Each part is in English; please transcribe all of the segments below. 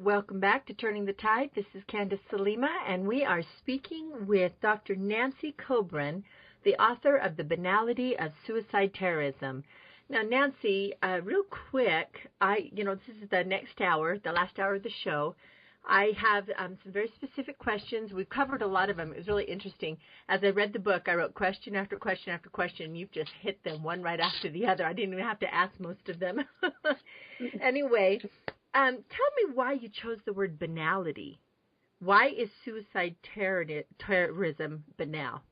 Welcome back to Turning the Tide. This is Candace Salima, and we are speaking with Dr. Nancy Kobrin, the author of The Banality of Suicide Terrorism. Now, Nancy, real quick, this is the next hour, the last hour of the show. I have some very specific questions. We've covered a lot of them. It was really interesting. As I read the book, I wrote question after question after question, and you've just hit them one right after the other. I didn't even have to ask most of them. Anyway, tell me why you chose the word banality. Why is suicide terrorism banal?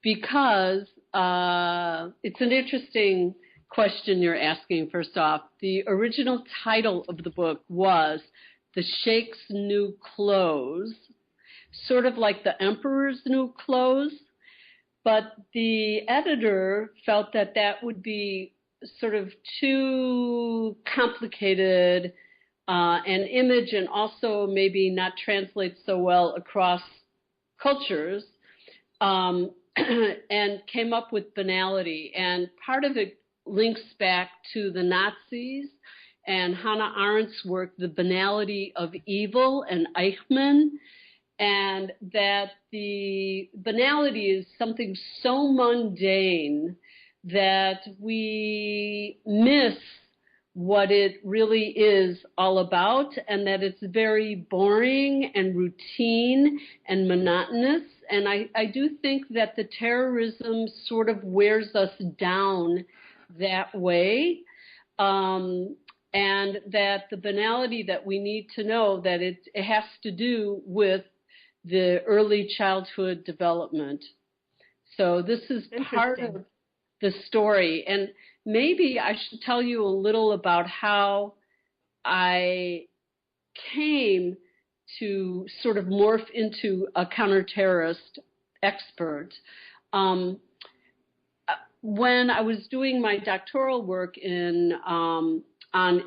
Because it's an interesting question you're asking, first off. The original title of the book was The Sheikh's New Clothes, sort of like the Emperor's New Clothes, but the editor felt that that would be sort of too complicated an image, and also maybe not translate so well across cultures, and came up with banality. And part of it links back to the Nazis and Hannah Arendt's work, The Banality of Evil, and Eichmann, and that the banality is something so mundane that we miss what it really is all about, and that it's very boring and routine and monotonous. And I do think that the terrorism sort of wears us down that way, and that the banality that we need to know that it has to do with the early childhood development. So this is part of the story. And maybe I should tell you a little about how I came to sort of morph into a counterterrorist expert. When I was doing my doctoral work on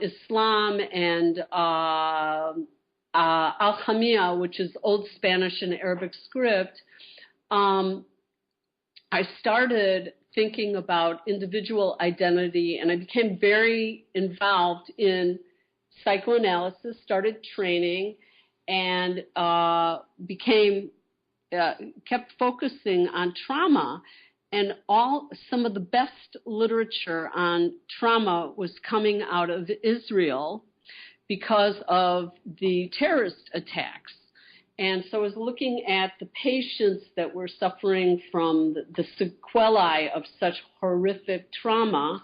Islam and Aljamía, which is Old Spanish and Arabic script, I started thinking about individual identity, and I became very involved in psychoanalysis, started training, and kept focusing on trauma. And some of the best literature on trauma was coming out of Israel because of the terrorist attacks. And so I was looking at the patients that were suffering from the sequelae of such horrific trauma.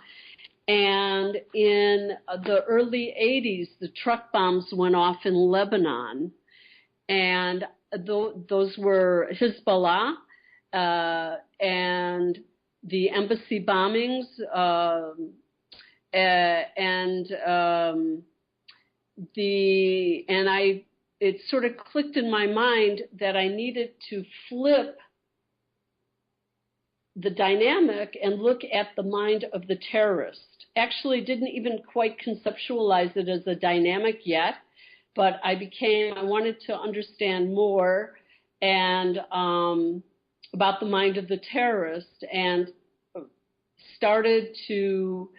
And in the early 80s, the truck bombs went off in Lebanon. And those were Hezbollah and the embassy bombings, it sort of clicked in my mind that I needed to flip the dynamic and look at the mind of the terrorist. Actually, didn't even quite conceptualize it as a dynamic yet, but I wanted to understand more and about the mind of the terrorist, and started to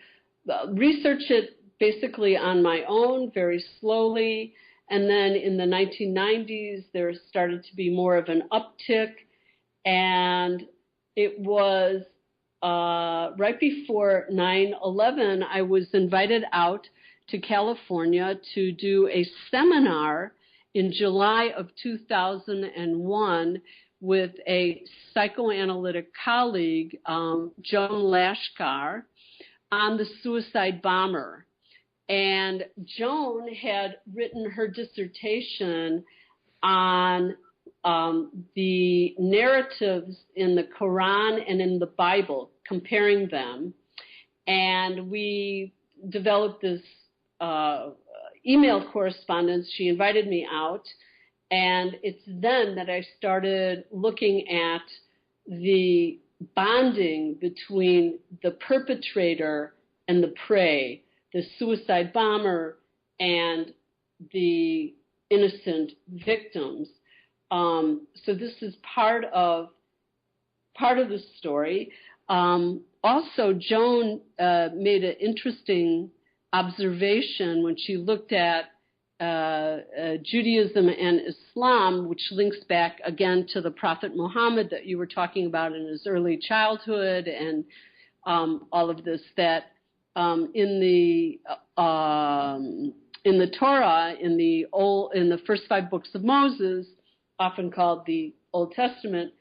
research it basically on my own, very slowly. And then in the 1990s, there started to be more of an uptick. And it was right before 9/11, I was invited out to California to do a seminar in July of 2001 with a psychoanalytic colleague, Joan Lashkar, on the suicide bomber. And Joan had written her dissertation on the narratives in the Quran and in the Bible, comparing them. And we developed this email correspondence. She invited me out. And it's then that I started looking at the bonding between the perpetrator and the prey, the suicide bomber and the innocent victims. So this is part of the story. Also, Joan made an interesting observation when she looked at Judaism and Islam, which links back again to the Prophet Muhammad that you were talking about in his early childhood, and all of this, that in the Torah, in the first 5 books of Moses, often called the Old Testament,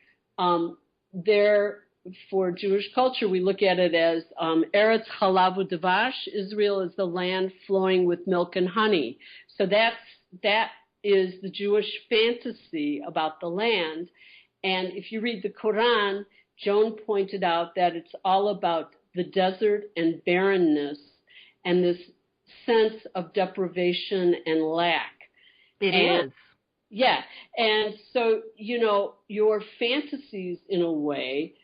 there, for Jewish culture, we look at it as Eretz Chalav Udavash. Israel is the land flowing with milk and honey. So that is the Jewish fantasy about the land. And if you read the Quran, Joan pointed out that it's all about the desert and barrenness and this sense of deprivation and lack. It is. Yeah. And so, your fantasies, in a way,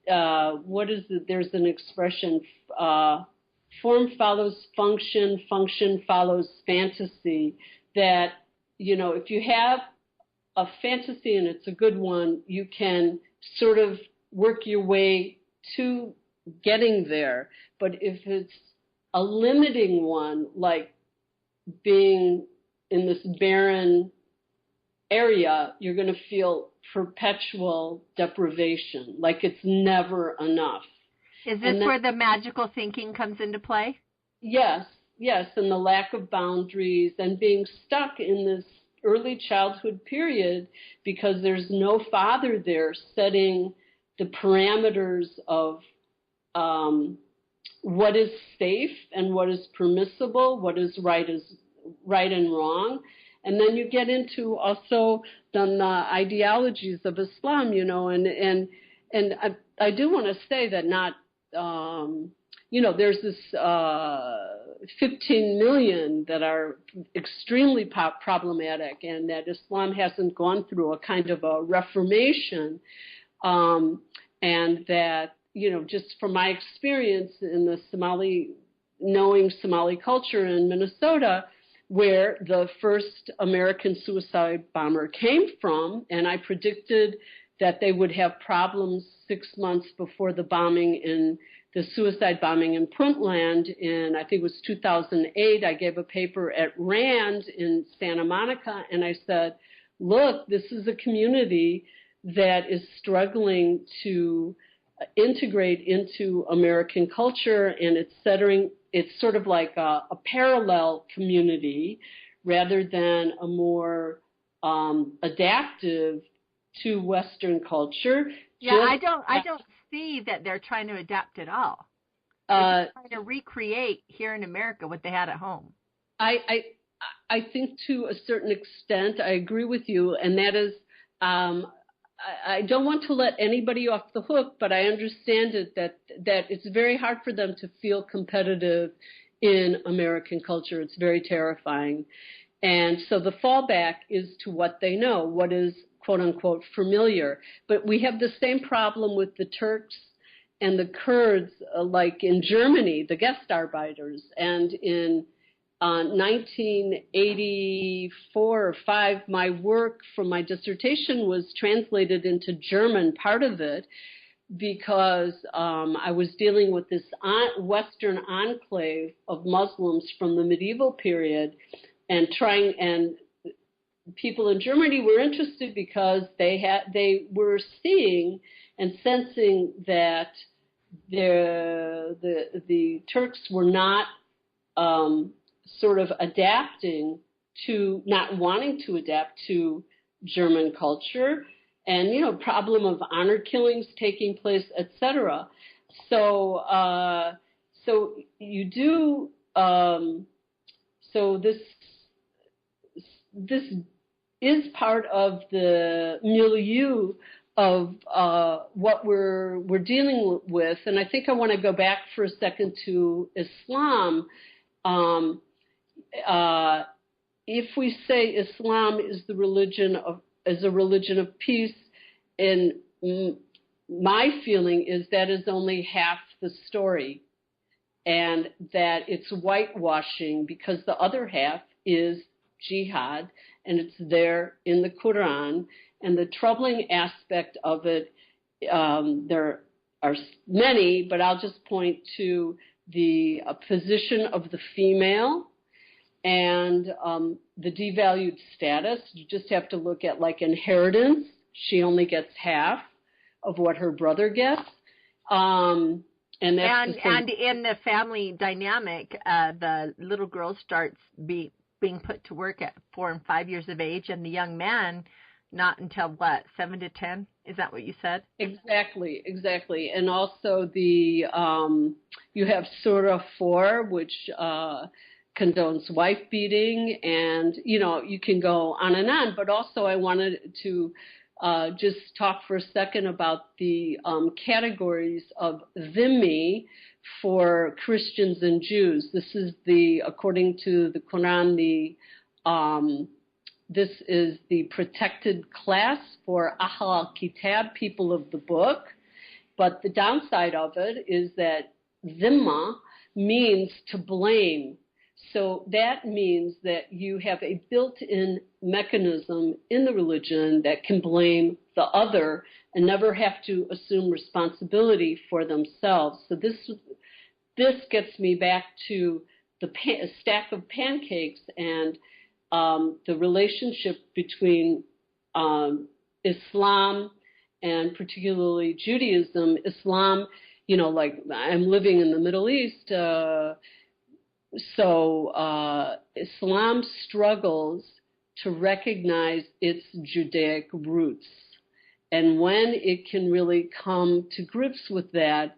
there's an expression, form follows function, function follows fantasy, that, if you have a fantasy and it's a good one, you can sort of work your way to getting there. But if it's a limiting one, like being in this barren area, you're going to feel perpetual deprivation, like it's never enough. Is this where the magical thinking comes into play? Yes, and the lack of boundaries and being stuck in this early childhood period because there's no father there setting the parameters of what is safe and what is permissible, what is right and wrong. And then you get into also the ideologies of Islam, and I do want to say that there's this 15 million that are extremely problematic, and that Islam hasn't gone through a kind of a reformation, and that, just from my experience in knowing Somali culture in Minnesota, where the first American suicide bomber came from, and I predicted that they would have problems 6 months before the suicide bombing in Puntland in, I think it was 2008. I gave a paper at RAND in Santa Monica, and I said, look, this is a community that is struggling to integrate into American culture, and it's sort of like a parallel community rather than a more adaptive to Western culture. Yeah, I don't see that they're trying to adapt at all. They're trying to recreate here in America what they had at home. I think to a certain extent I agree with you, and that is I don't want to let anybody off the hook, but I understand it that it's very hard for them to feel competitive in American culture. It's very terrifying. And so the fallback is to what they know, what is quote unquote familiar. But we have the same problem with the Turks and the Kurds, like in Germany, the Gastarbeiters, and in 1984 or 5, my work from my dissertation was translated into German, part of it, because I was dealing with this Western enclave of Muslims from the medieval period, and people in Germany were interested because they were seeing and sensing that the Turks were not sort of not wanting to adapt to German culture, and problem of honor killings taking place, etc. So you do. So this is part of the milieu of what we're dealing with, and I think I want to go back for a second to Islam. If we say Islam is a religion of peace, and my feeling is that is only half the story, and that it's whitewashing, because the other half is jihad, and it's there in the Quran. And the troubling aspect of it, there are many, but I'll just point to the position of the female and the devalued status. You just have to look at like inheritance. She only gets half of what her brother gets. And in the family dynamic, the little girl starts being put to work at 4 and 5 years of age, and the young man not until what, 7 to 10? Is that what you said? Exactly. And also the you have Surah 4, which condones wife beating, and you can go on and on. But also, I wanted to just talk for a second about the categories of dhimmi for Christians and Jews. This is according to the Quran, this is the protected class for Ahl al-Kitab, people of the book. But the downside of it is that dhimma means to blame. So that means that you have a built-in mechanism in the religion that can blame the other and never have to assume responsibility for themselves. So this gets me back to the stack of pancakes and the relationship between Islam and particularly Judaism. Islam, like I'm living in the Middle East, so Islam struggles to recognize its Judaic roots. And when it can really come to grips with that,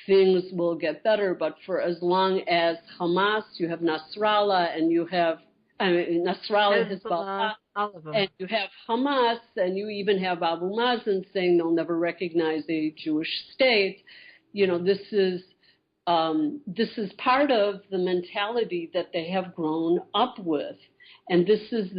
things will get better. But for as long as Hamas, you have Nasrallah, and you have Nasrallah, Hezbollah, all of them. And you have Hamas, and you even have Abu Mazen saying they'll never recognize a Jewish state. This is part of the mentality that they have grown up with, and this is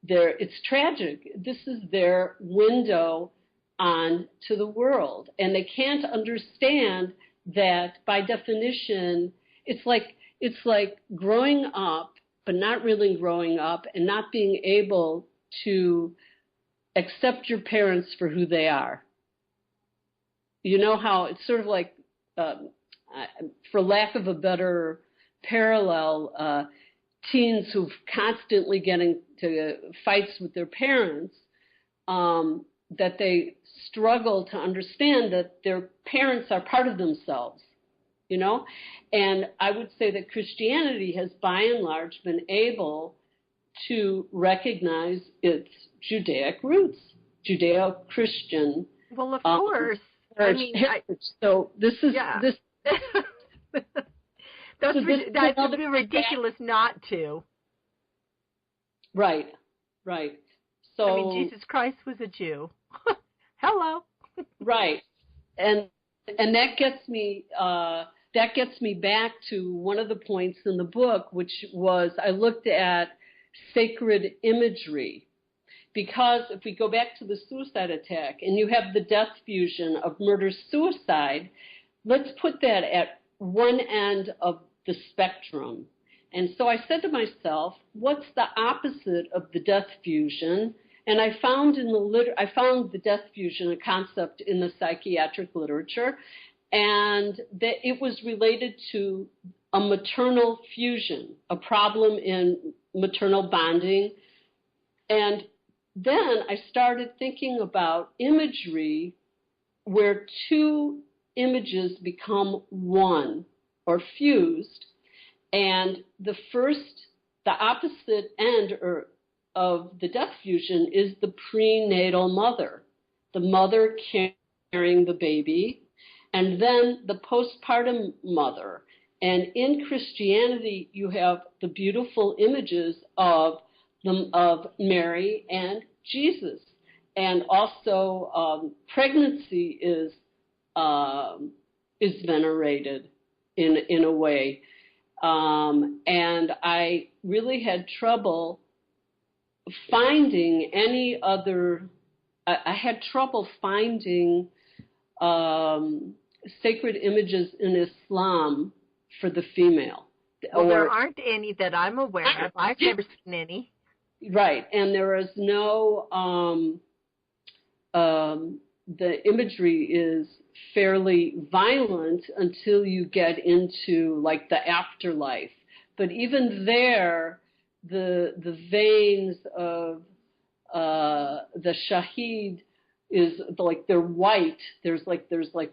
it's tragic. This is their window on to the world, and they can't understand that by definition, it's like growing up, but not really growing up, and not being able to accept your parents for who they are. You know how it's sort of like, for lack of a better parallel, teens who've constantly getting to fights with their parents, that they struggle to understand that their parents are part of themselves, And I would say that Christianity has, by and large, been able to recognize its Judaic roots, Judeo-Christian. Well, of course. So this is this. That would be ridiculous not to. Right. So Jesus Christ was a Jew. Hello. Right, and that gets me back to one of the points in the book, which was I looked at sacred imagery. Because if we go back to the suicide attack and you have the death fusion of murder-suicide, let's put that at one end of the spectrum. And so I said to myself, what's the opposite of the death fusion? And I found the death fusion a concept in the psychiatric literature, and that it was related to a maternal fusion, a problem in maternal bonding. And then I started thinking about imagery where two images become one or fused, and the opposite end of the death fusion is the prenatal mother, the mother carrying the baby, and then the postpartum mother. And in Christianity, you have the beautiful images of Mary and Jesus, and also pregnancy is venerated in a way, and I really had trouble finding any other. I had trouble finding sacred images in Islam for the female. Well, there aren't any that I'm aware of. I've never seen any. Right, and there is no, the imagery is fairly violent until you get into like the afterlife. but even there, the veins of the shaheed is like they're white. There's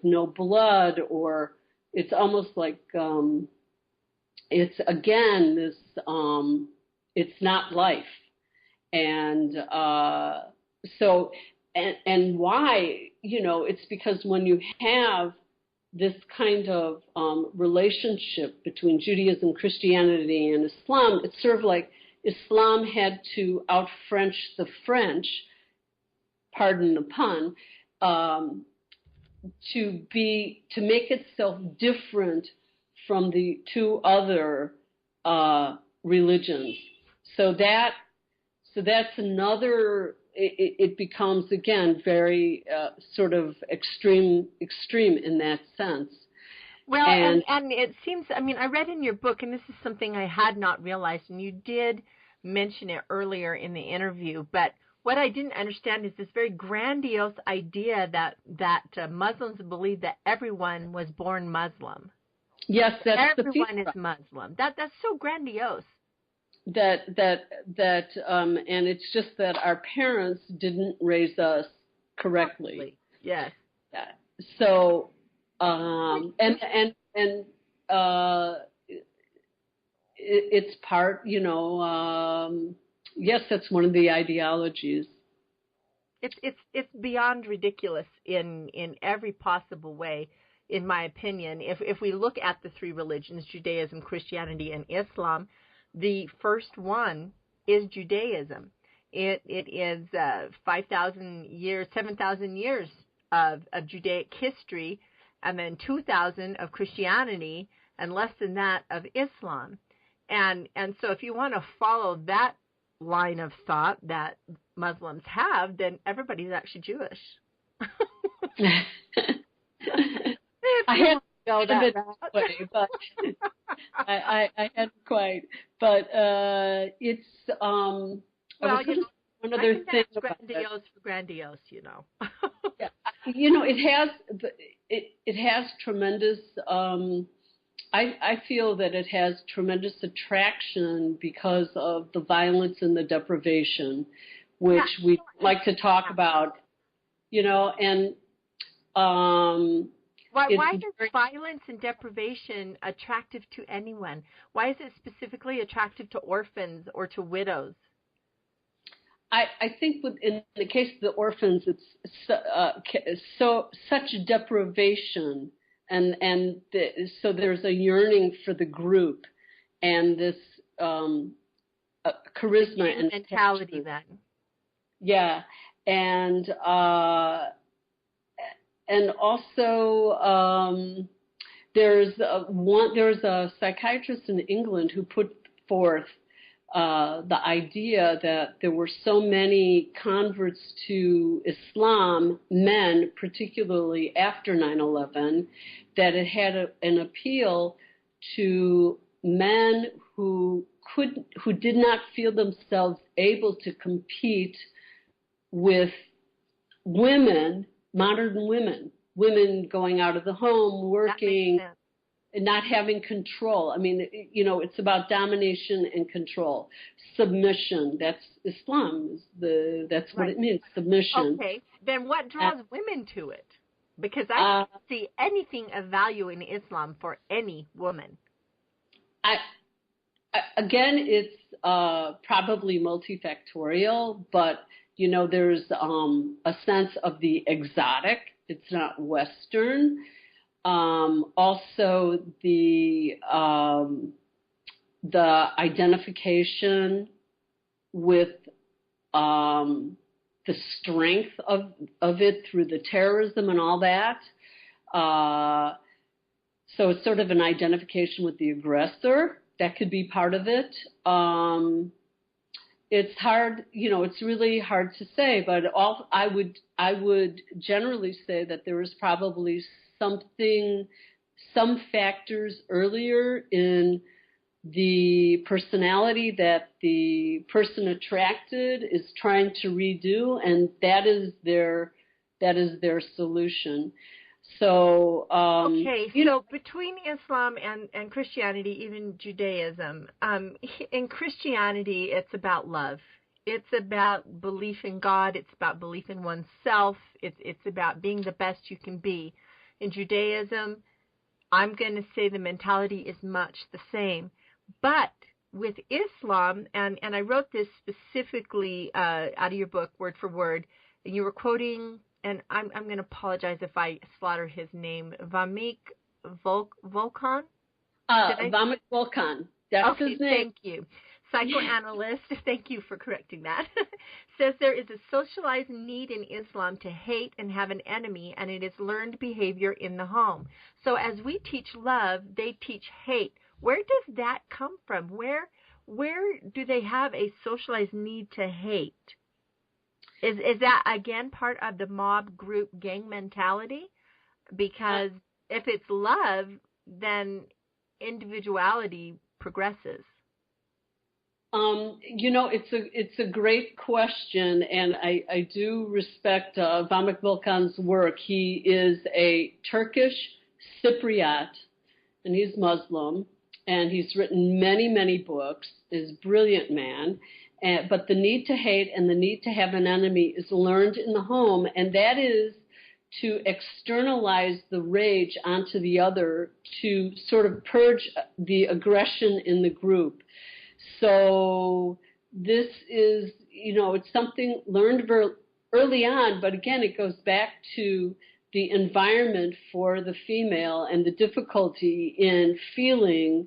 no blood, or it's almost like it's again this it's not life, and so and why, it's because when you have this kind of relationship between Judaism, Christianity, and Islam, it's sort of like Islam had to out-French the French, pardon the pun, to make itself different from the two other religions. So that's another. It becomes again very sort of extreme in that sense. Well, and it seems, I read in your book, and this is something I had not realized, and you did mention it earlier in the interview, but what I didn't understand is this very grandiose idea that Muslims believe that everyone was born Muslim. Yes, that's everyone is Muslim. That's so grandiose. That and it's just that our parents didn't raise us correctly. Yes. Yeah. So it's part, yes, that's one of the ideologies. It's beyond ridiculous in every possible way, in my opinion. If we look at the three religions, Judaism, Christianity, and Islam, the first one is Judaism. It is 5,000 years, 7,000 years of Judaic history, and then 2,000 of Christianity, and less than that of Islam. And so if you want to follow that line of thought that Muslims have, then everybody's actually Jewish. I had to go that way, but I hadn't quite. But it's well, one other thing about grandiose for grandiose, Yeah, it has tremendous. I feel that it has tremendous attraction because of the violence and the deprivation, which we like to talk about, and why is violence and deprivation attractive to anyone? Why is it specifically attractive to orphans or to widows? I think in the case of the orphans, it's such deprivation. So there's a yearning for the group and this charisma and mentality then. Yeah, and also there's a psychiatrist in England who put forth the idea that there were so many converts to Islam, men, particularly after 9/11, that it had an appeal to men who did not feel themselves able to compete with women, modern women going out of the home, working, and not having control. It's about domination and control. Submission, that's Islam. That's what it means, submission. Okay, then what draws women to it? Because I don't see anything of value in Islam for any woman. Again, it's probably multifactorial, but, there's a sense of the exotic. It's not Western. Also, the identification with the strength of it through the terrorism and all that. So it's sort of an identification with the aggressor. That could be part of it. It's hard, it's really hard to say, but I would generally say that there was probably some factors earlier in the personality that the person attracted is trying to redo, and that is their solution. So, okay, so between Islam and Christianity, even Judaism, in Christianity, it's about love. It's about belief in God. It's about belief in oneself. It's about being the best you can be. In Judaism, I'm going to say the mentality is much the same. But with Islam, and I wrote this specifically out of your book, word for word, and you were quoting, and I'm going to apologize if I slaughter his name, Vamik Volkan? Vamik Volkan. That's his name. Thank you. Psychoanalyst, thank you for correcting that, says there is a socialized need in Islam to hate and have an enemy, and it is learned behavior in the home. So as we teach love, they teach hate. Where does that come from? Where do they have a socialized need to hate? Is that, again, part of the mob group gang mentality? Because if it's love, then individuality progresses. It's a great question, and I do respect Vamik Volkan's work. He is a Turkish Cypriot, and he's Muslim, and he's written many, many books. He's a brilliant man. But the need to hate and the need to have an enemy is learned in the home, and that is to externalize the rage onto the other, to sort of purge the aggression in the group. So this is, it's something learned very early on, but again, it goes back to the environment for the female and the difficulty in feeling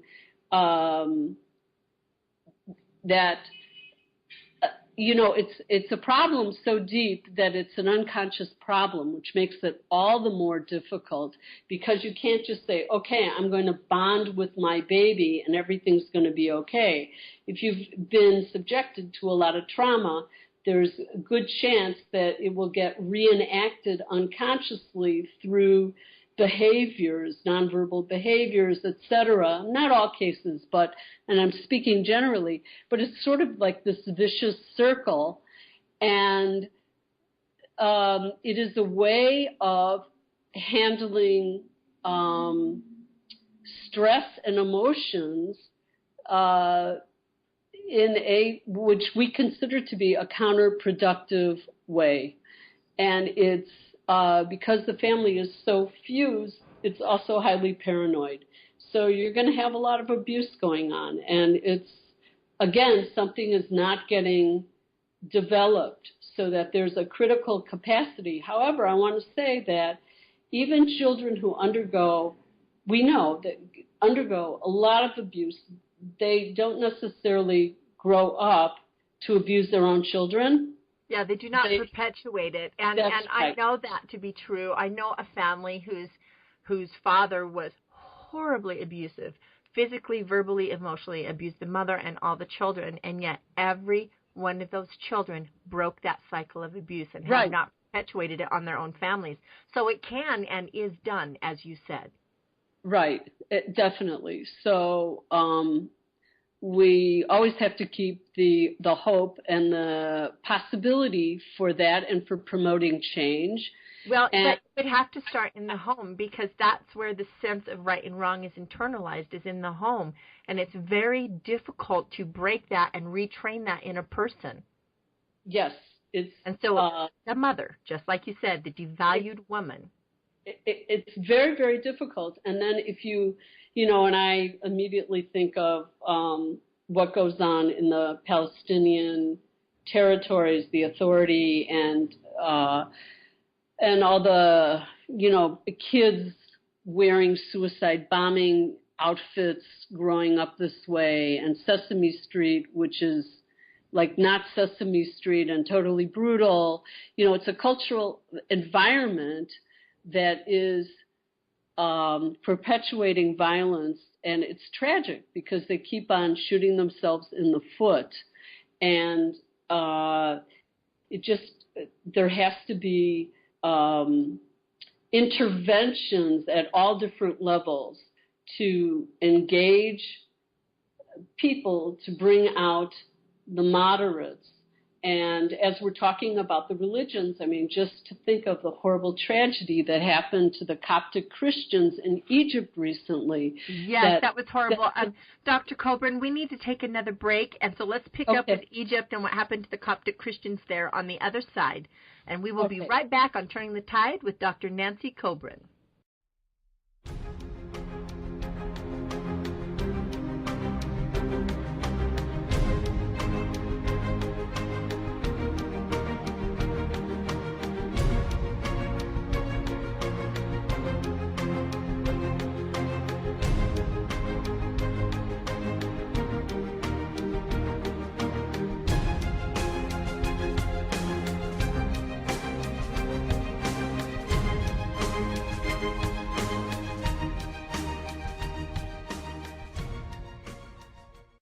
that, it's a problem so deep that it's an unconscious problem, which makes it all the more difficult because you can't just say, okay, I'm going to bond with my baby and everything's going to be okay. If you've been subjected to a lot of trauma, there's a good chance that it will get reenacted unconsciously through behaviors, nonverbal behaviors, etc. Not all cases, and I'm speaking generally, but it's sort of like this vicious circle, and it is a way of handling stress and emotions in which we consider to be a counterproductive way, and it's because the family is so fused, it's also highly paranoid. So you're going to have a lot of abuse going on. And it's, again, something is not getting developed so that there's a critical capacity. However, I want to say that even children who undergo a lot of abuse, they don't necessarily grow up to abuse their own children. Yeah, they do not perpetuate it, and right. I know that to be true. I know a family whose father was horribly abusive, physically, verbally, emotionally abused the mother and all the children, and yet every one of those children broke that cycle of abuse and have not perpetuated it on their own families. So it can and is done, as you said. Right, definitely. So we always have to keep the hope and the possibility for that and for promoting change. Well, but it would have to start in the home because that's where the sense of right and wrong is internalized, is in the home. And it's very difficult to break that and retrain that in a person. Yes. And so the mother, just like you said, the devalued woman. It's very, very difficult. And then if and I immediately think of what goes on in the Palestinian territories, the authority, and all the, kids wearing suicide bombing outfits growing up this way, and Sesame Street, which is like not Sesame Street and totally brutal. It's a cultural environment that is perpetuating violence, and it's tragic because they keep on shooting themselves in the foot, and there has to be interventions at all different levels to engage people to bring out the moderates And as we're talking about the religions, I mean, just to think of the horrible tragedy that happened to the Coptic Christians in Egypt recently. Yes, that was horrible. Dr. Kobrin, we need to take another break, and so let's pick up with Egypt and what happened to the Coptic Christians there on the other side. And we will be right back on Turning the Tide with Dr. Nancy Kobrin.